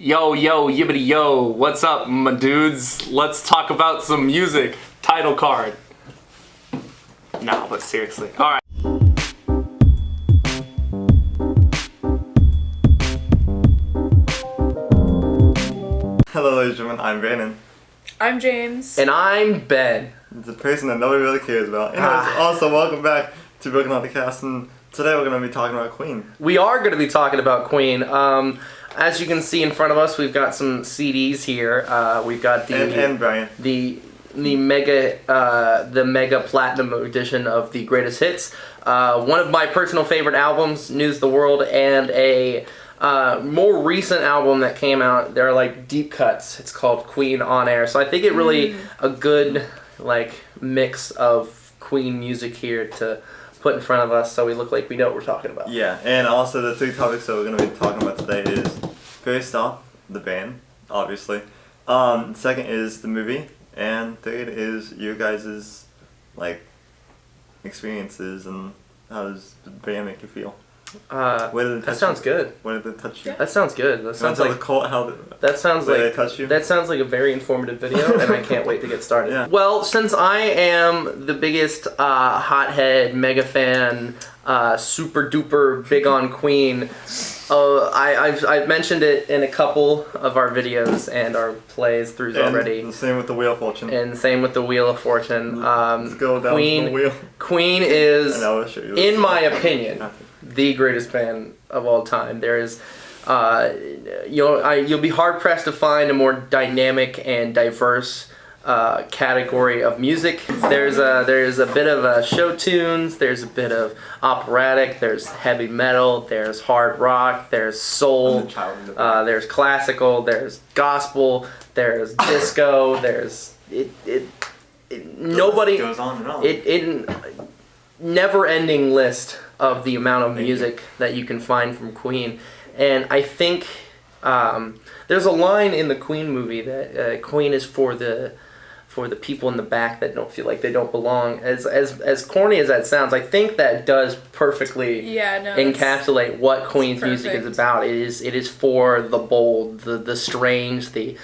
Yo, yo, yibbity yo, what's up, my dudes? Let's talk about some music. Title card. Nah, but seriously. Alright. Hello, ladies and gentlemen, I'm Brandon. I'm James. And I'm Ben. It's a person that nobody really cares about. Anyways, also, welcome back to Broken on the Cast, and today we're going to be talking about Queen. We are going to be talking about Queen. As you can see in front of us, we've got some CDs here. We've got And Brian. the mega platinum edition of the greatest hits. One of my personal favorite albums, News of the World, and a more recent album that came out. They're like deep cuts. It's called Queen on Air. So I think it really a good mix of Queen music here to put in front of us, so we look like we know what we're talking about. Yeah, and also the three topics that we're going to be talking about today is, first off, the band, obviously. Second is the movie, and third is your guys' experiences and how does the band make you feel? That sounds good. Where did it touch you? That sounds good. That sounds like That sounds like a very informative video, and I can't wait to get started. Yeah. Well, since I am the biggest hothead, mega fan, super duper big on Queen, I've mentioned it in a couple of our videos and our playthroughs already. The same with the Wheel of Fortune. And same with the Wheel of Fortune. Let's go down the wheel. Queen is, in my Okay. opinion, the greatest band of all time. There is, you'll be hard pressed to find a more dynamic and diverse category of music. There's a bit of show tunes. There's a bit of operatic. There's heavy metal. There's hard rock. There's soul. There's classical. There's gospel. There's disco. There's nobody goes on and on. Never-ending list of the amount of music that you can find from Queen. And I think there's a line in the Queen movie that Queen is for the people in the back that don't feel like they don't belong. As corny as that sounds, I think that does perfectly encapsulate what Queen's music is about. It is for the bold, the strange, the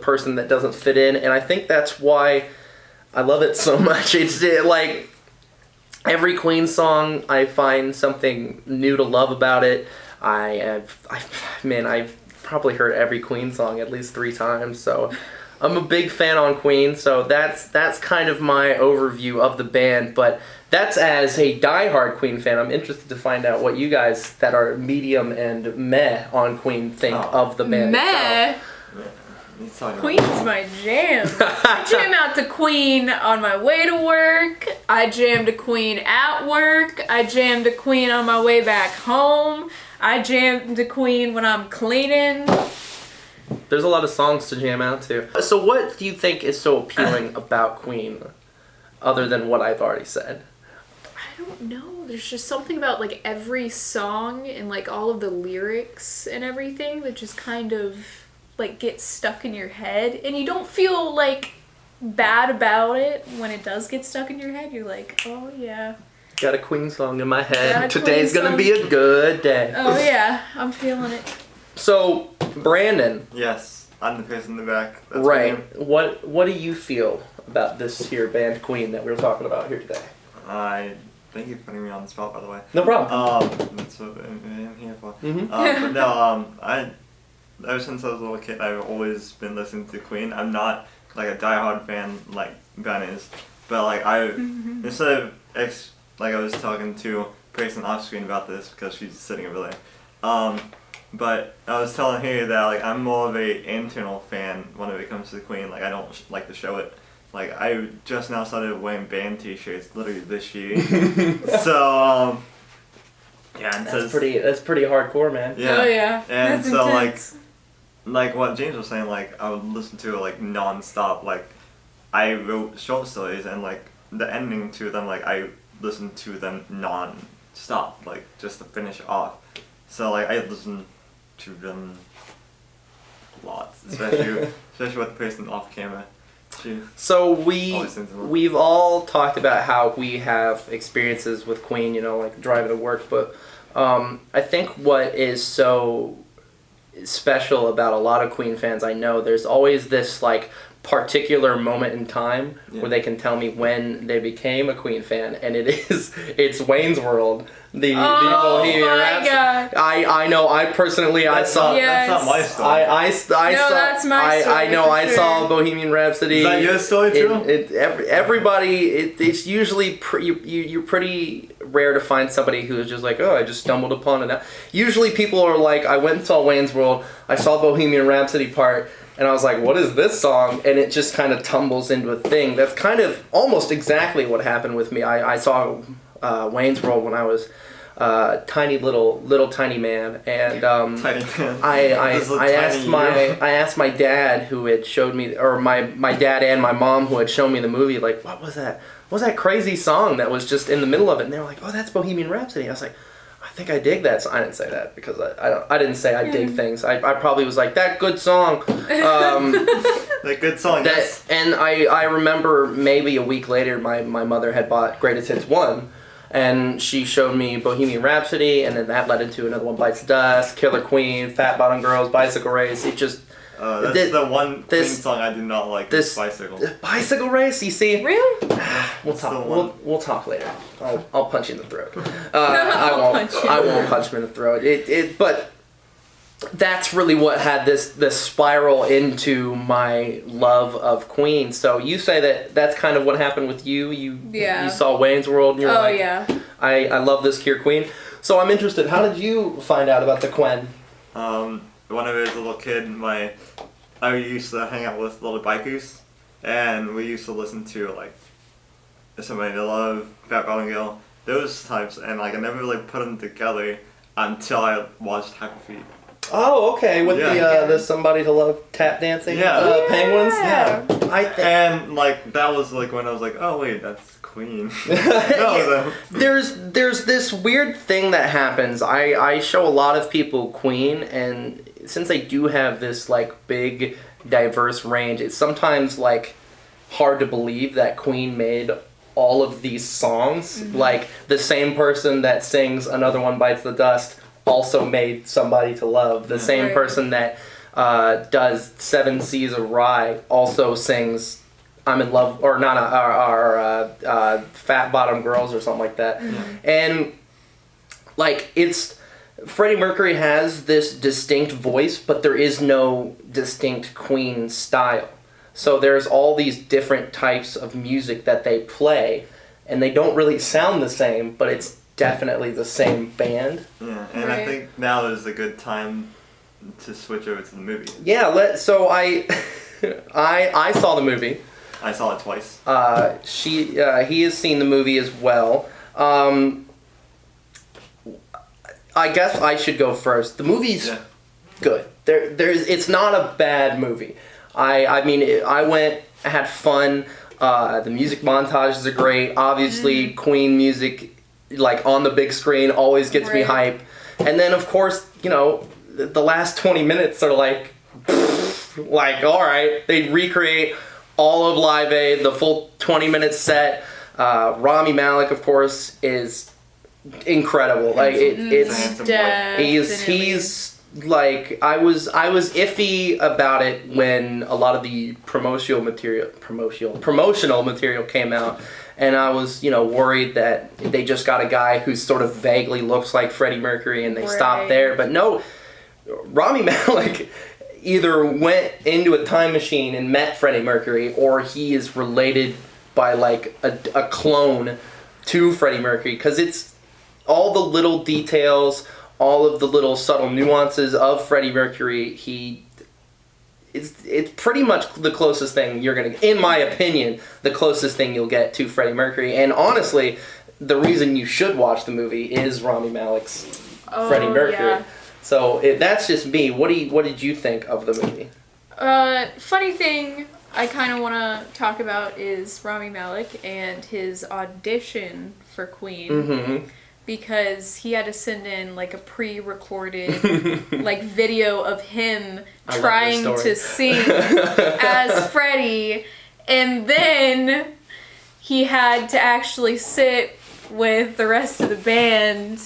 person that doesn't fit in, and I think that's why I love it so much. It's like every Queen song, I find something new to love about it. I've probably heard every Queen song at least 3 times, so I'm a big fan on Queen. So that's kind of my overview of the band. But that's as a diehard Queen fan. I'm interested to find out what you guys that are medium and meh on Queen think of the band. Meh. Queen's my jam. I jam out to Queen on my way to work. I jam to Queen at work. I jam to Queen on my way back home. I jam to Queen when I'm cleaning. There's a lot of songs to jam out to. So what do you think is so appealing about Queen, other than what I've already said? I don't know. There's just something about every song and all of the lyrics and everything that just kind of get stuck in your head, and you don't feel bad about it when it does get stuck in your head. You're like, oh yeah, got a Queen song in my head. Today's gonna be a good day. Oh yeah, I'm feeling it. So Brandon, yes, I'm the person in the back. That's right? What do you feel about this here band Queen that we're talking about here today? I thank you for putting me on the spot, by the way. No problem. That's what I'm here for. Mm-hmm. But no, ever since I was a little kid, I've always been listening to Queen. I'm not a diehard fan like Ben is, but instead of I was talking to a person off screen about this because she's sitting over there. But I was telling her that I'm more of a internal fan when it comes to Queen. I don't like to show it. I just now started wearing band T-shirts literally this year. So yeah, and that's pretty hardcore, man. Yeah. Oh yeah. And that's so intense. like what James was saying, I would listen to it non-stop. I wrote short stories, and the ending to them, I listened to them non-stop, just to finish off. So I listen to them lots, especially with the person off camera. So we've all talked about how we have experiences with Queen, driving to work, but I think what is so special about a lot of Queen fans I know. There's always this like particular moment in time where they can tell me when they became a Queen fan, and it's Wayne's World, the Bohemian Rhapsody. God. I know. I personally That's saw. Yes. That's not my story. I No, saw. that's my story, I know. for I sure. saw Bohemian Rhapsody. Is that your story too? Everybody. It's usually you're pretty rare to find somebody who is just like, oh, I just stumbled upon it. Usually people are like, I went and saw Wayne's World. I saw Bohemian Rhapsody part. And I was like, what is this song? And it just kind of tumbles into a thing. That's kind of almost exactly what happened with me. I saw Wayne's World when I was tiny tiny man, and Tiny man. I asked my dad who had showed me, or my dad and my mom who had shown me the movie, like, what was that? What was that crazy song that was just in the middle of it? And they were like, oh, that's Bohemian Rhapsody. I was like, I think I dig that song. I didn't say that because I didn't say I dig things. I probably was like, that good song. That good song. Yes. And I remember maybe a week later my mother had bought Greatest Hits 1, and she showed me Bohemian Rhapsody, and then that led into Another One Bites the Dust, Killer Queen, Fat Bottom Girls, Bicycle Race. It just... That's the one Queen song I do not like. This Bicycle. Bicycle Race, you see? Really? We'll talk. We'll talk later. I'll punch you in the throat. I'll punch you. I won't punch him in the throat. But that's really what had this spiral into my love of Queen. So you say that's kind of what happened with you. You saw Wayne's World and you're like, I love this Cure Queen. So I'm interested. How did you find out about the Quen? When I was a little kid, I used to hang out with little bikers, and we used to listen to like Somebody to Love, Fat Bottom Girl, those types, and like I never really put them together until I watched Happy Feet. Oh, okay, with the Somebody to Love tap dancing penguins. Yeah, and like that was like when I was like, oh wait, that's Queen. There's this weird thing that happens. I show a lot of people Queen, and since they do have this like big diverse range, it's sometimes like hard to believe that Queen made all of these songs. Mm-hmm. Like the same person that sings Another One Bites the Dust also made Somebody to Love. The same person that does Seven Seas of Rye also sings I'm in Love, or not, Fat Bottom Girls or something like that. Mm-hmm. And like Freddie Mercury has this distinct voice, but there is no distinct Queen style. So there's all these different types of music that they play, and they don't really sound the same, but it's definitely the same band. Yeah, and I think now is a good time to switch over to the movie. Yeah, so I saw the movie. I saw it twice. He has seen the movie as well. I guess I should go first. The movie's good. It's not a bad movie. I mean, I went, I had fun. The music montages are great. Obviously, Queen music, like on the big screen, always gets me hype. And then, of course, you know, the last 20 minutes are like, all right, they recreate all of Live Aid, the full 20-minute set. Rami Malek, of course, is incredible. Like he's like I was iffy about it when a lot of the promotional material came out, and I was worried that they just got a guy who sort of vaguely looks like Freddie Mercury and they stopped there. But no, Rami Malek either went into a time machine and met Freddie Mercury, or he is related by like a clone to Freddie Mercury, because it's all the little details, all of the little subtle nuances of Freddie Mercury. It's pretty much the closest thing you're gonna, in my opinion, the closest thing you'll get to Freddie Mercury. And honestly, the reason you should watch the movie is Rami Malek's Freddie Mercury. Yeah. So that's just me. What did you think of the movie? Funny thing I kind of want to talk about is Rami Malek and his audition for Queen. Mm-hmm. Because he had to send in like a pre-recorded like video of him trying to sing as Freddie, and then he had to actually sit with the rest of the band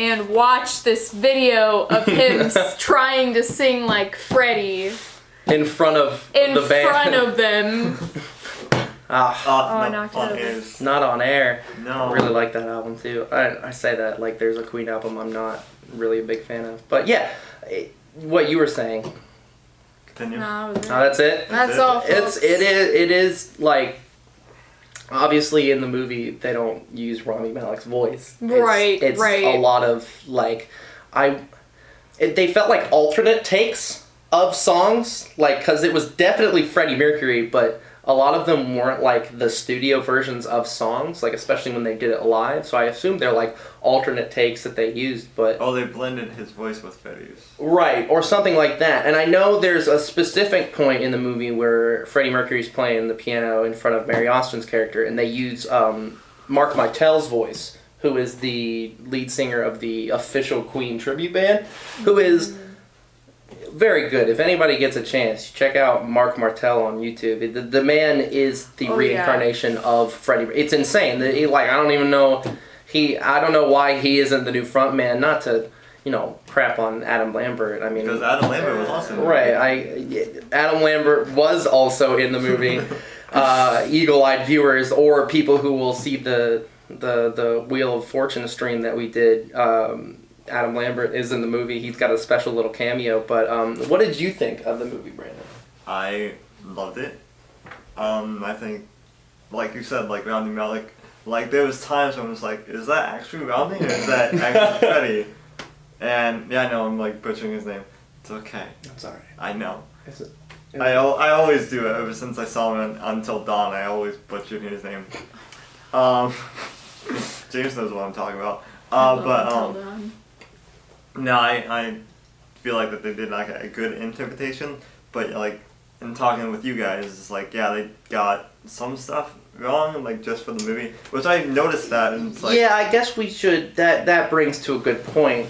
and watch this video of him trying to sing like Freddie in front of in the band. front of them. Ah, I knocked it over. airs. not on air. No. I really like that album too. I say that like there's a Queen album I'm not really a big fan of. But yeah, what you were saying. Continue. No, That's it. that's it. all. It is like obviously in the movie they don't use Rami Malek's voice. It's Right. a lot of like they felt like alternate takes of songs, like because it was definitely Freddie Mercury, but a lot of them weren't like the studio versions of songs, like especially when they did it live. So I assume they're like alternate takes that they used, but Oh, they blended his voice with Freddie's. right, or something like that. And I know there's a specific point in the movie where Freddie Mercury's playing the piano in front of Mary Austin's character, and they use Mark Martell's voice, who is the lead singer of the official Queen tribute band, who is very good. If anybody gets a chance, check out Mark Martell on YouTube. The man is the reincarnation of Freddie. It's insane. I don't even know. I don't know why he isn't the new front man. Not to, crap on Adam Lambert. I mean, Because Adam Lambert was awesome. right. Adam Lambert was also in the movie. Eagle-eyed viewers or people who will see the Wheel of Fortune stream that we did. Adam Lambert is in the movie. He's got a special little cameo. But what did you think of the movie, Brandon? I loved it. I think, like you said, like Rami Malek, like there was times when I was like, is that actually Rami or is that actually Freddie? And yeah, I know I'm like butchering his name. It's okay. That's alright. I know. Is it? I always do it. Ever since I saw him in Until Dawn, I always butchered his name. James knows what I'm talking about. No, I feel like that they did like a good interpretation, but like in talking with you guys, it's like yeah, they got some stuff wrong, like just for the movie, which I noticed that, and it's like Yeah, I guess we should. That brings to a good point.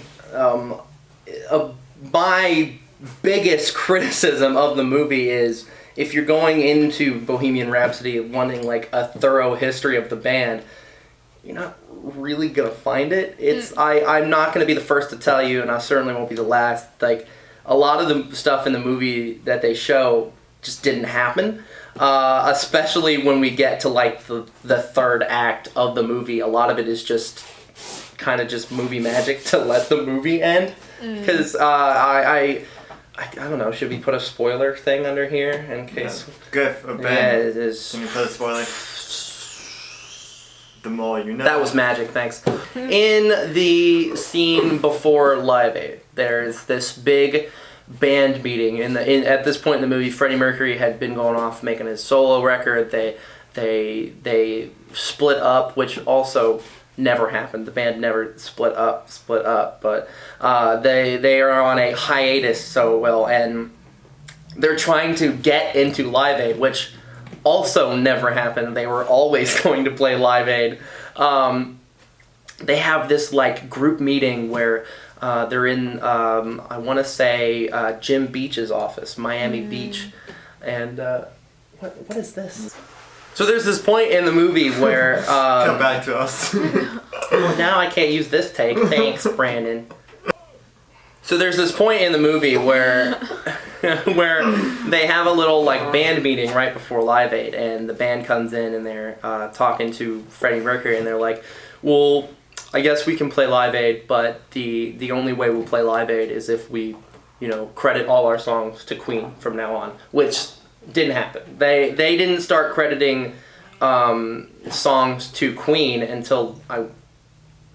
My biggest criticism of the movie is if you're going into Bohemian Rhapsody wanting like a thorough history of the band, you're not really gonna find it. I'm not gonna be the first to tell you, and I certainly won't be the last. Like a lot of the stuff in the movie that they show just didn't happen. Especially when we get to like the third act of the movie, a lot of it is just kind of just movie magic to let the movie end. Because I don't know. Should we put a spoiler thing under here in case? good for Ben. Yeah, it is. Can you put a spoiler? The more you know. That was magic, thanks. In the scene before Live Aid, there's this big band meeting. At this point in the movie, Freddie Mercury had been going off making his solo record. They split up, which also never happened. The band never split up, but they are on a hiatus, and they're trying to get into Live Aid, which also never happened. They were always going to play Live Aid. They have this like group meeting where they're in I want to say Jim Beach's office, Miami Beach, and what is this? So there's this point in the movie where come back to us. well, now I can't use this take. Thanks, Brandon. So there's this point in the movie where they have a little like band meeting right before Live Aid, and the band comes in and they're talking to Freddie Mercury, and they're like, well, I guess we can play Live Aid, but the only way we'll play Live Aid is if we, credit all our songs to Queen from now on, which didn't happen. They didn't start crediting songs to Queen until I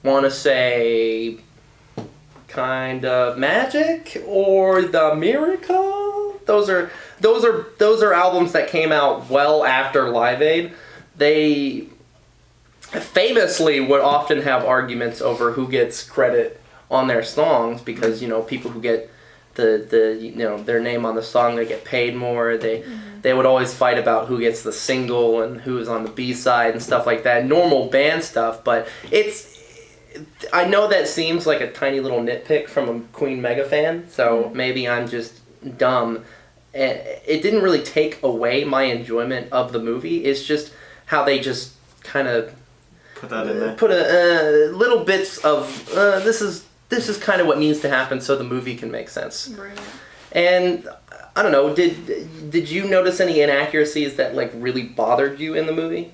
want to say kind of Magic or The Miracle. Those are albums that came out well after Live Aid. They famously would often have arguments over who gets credit on their songs because people who get their name on the song, they get paid more. They would always fight about who gets the single and who's on the B-side and stuff like that. Normal band stuff, but I know that seems like a tiny little nitpick from a Queen mega fan, so maybe I'm just dumb. It didn't really take away my enjoyment of the movie. It's just how they just kind of Put that in there. put a little bits of this is kind of what needs to happen so the movie can make sense. Right. And I don't know, did you notice any inaccuracies that like really bothered you in the movie?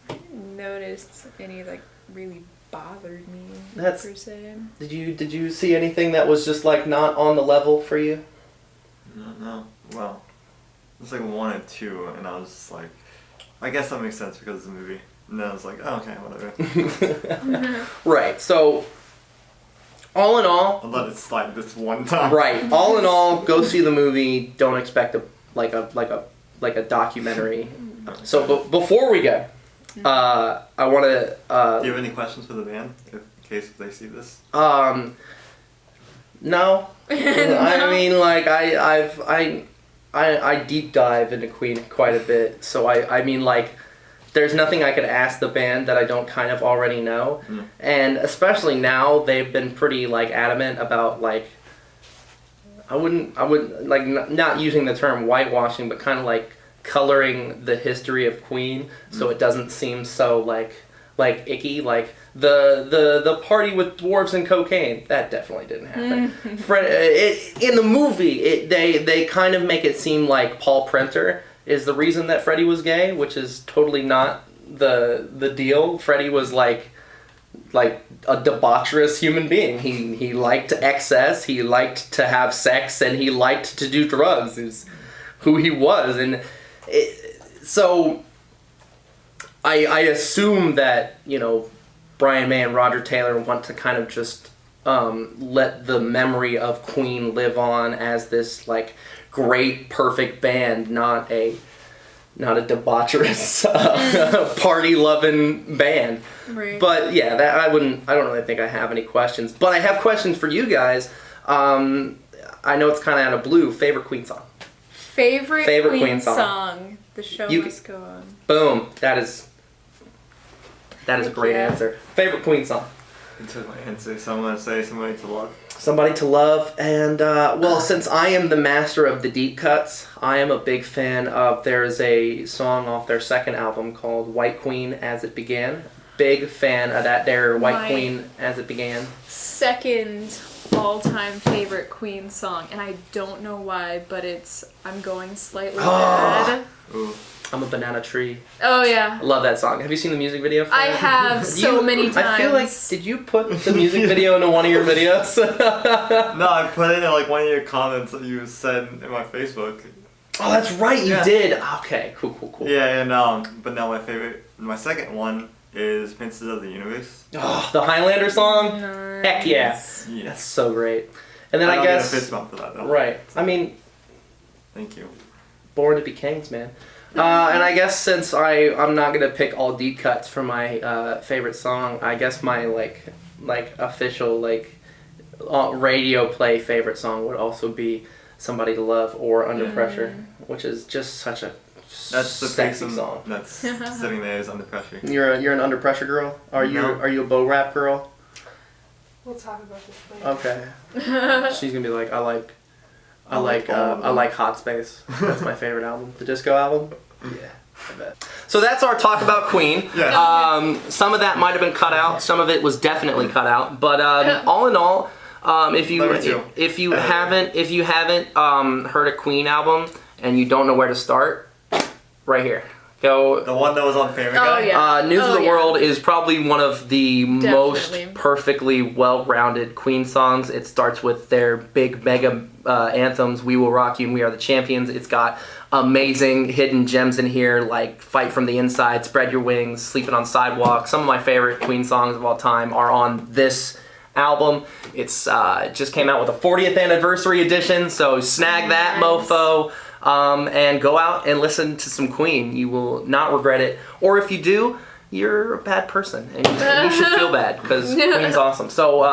I didn't notice any like really bothered me That's- per se. Did you see anything that was just like not on the level for you? No. Well, it's like 1 and 2, and I was just like, I guess that makes sense because it's a movie. And then I was like, oh, okay, whatever. Right. So all in all, I'll let it slide this one time. right. All in all, go see the movie. Don't expect a documentary. So before we go, I want to. Do you have any questions for the band, in case they see this? No. I mean, like I deep dive into Queen quite a bit, so I mean, like, there's nothing I could ask the band that I don't kind of already know, and especially now they've been pretty like adamant about like I wouldn't like not using the term whitewashing, but kind of like coloring the history of Queen so it doesn't seem so like icky, like the party with dwarves and cocaine, that definitely didn't happen. In the movie, they kind of make it seem like Paul Prenter is the reason that Freddie was gay, which is totally not the deal. Freddie was like a debaucherous human being. He liked excess, he liked to have sex, and he liked to do drugs. Is who he was, and so I assume that, you know, Brian May and Roger Taylor want to kind of just let the memory of Queen live on as this like great, perfect band, not a debaucherous, party-loving band. Right. But yeah, that I don't really think I have any questions. But I have questions for you guys. I know it's kind of out of blue. Favorite Queen song? Favorite Queen Queen song. song. The show You- must go on. Boom. That is a great Yeah. answer. Favorite Queen song? You took my answer, so I'm going to say Somebody to Love. Somebody to Love, and well, since I am the master of the deep cuts, I am a big fan of, there's a song off their second album called White Queen As It Began. Big fan of that there, White My- Queen As It Began. Second all-time favorite Queen song, and I don't know why, but it's I'm Going Slightly Mad. Ooh. I'm a Banana Tree. Oh yeah. I love that song. Have you seen the music video for I it? have so many times. I feel like, did you put the music video into one of your videos? No, I put it in like one of your comments that you said in my Facebook. Oh, that's right, you Yeah. did. Okay, cool. Yeah, and but now my second one is Princess of the Universe. Oh, the Highlander song? Nice. Heck yeah. Yes. That's so great. And then I I'll guess... get a fist bump for that though. Right. I mean, Thank you. born to be kings, man. And I guess since I'm not gonna pick all deep cuts for my favorite song, I guess my like official radio play favorite song would also be "Somebody to Love" or "Under Pressure," which is just such a That's the sexy person song. that's sitting there is under pressure. You're an Under Pressure girl. Are you No. Are you a Bo Rap girl? We'll talk about this later. Okay. She's gonna be like, I like all of them. Hot Space. That's my favorite album. The disco album. Yeah, I bet. So that's our talk about Queen. Yeah. Some of that might have been cut out. Some of it was definitely cut out. But all in all, if you haven't heard a Queen album and you don't know where to start, right here. Go. The one that was on Family Guy? yeah. News of the yeah. World is probably one of the most Definitely. perfectly well-rounded Queen songs. It starts with their big mega anthems, We Will Rock You and We Are the Champions. It's got amazing hidden gems in here like Fight from the Inside, Spread Your Wings, Sleeping on Sidewalks. Some of my favorite Queen songs of all time are on this album. It's it just came out with a 40th anniversary edition, so snag that Nice. mofo. And go out and listen to some Queen. You will not regret it. Or if you do, you're a bad person. And you should feel bad because Queen's awesome. So,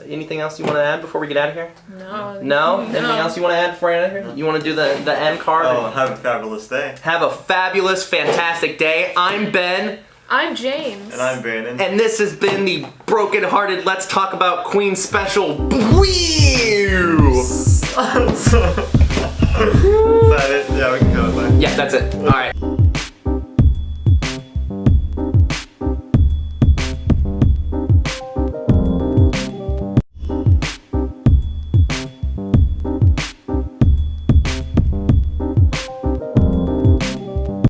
anything else you want to add before we get out of here? No. No? Anything else you want to add before we get out of here? You want to do the end card? Oh, have a fabulous day. Have a fabulous, fantastic day. I'm Ben. I'm James. And I'm Brandon. And this has been the Broken Hearted Let's Talk About Queen special. Whew! Is that it? Yeah, we can go. Bye. Yeah, that's it. All right.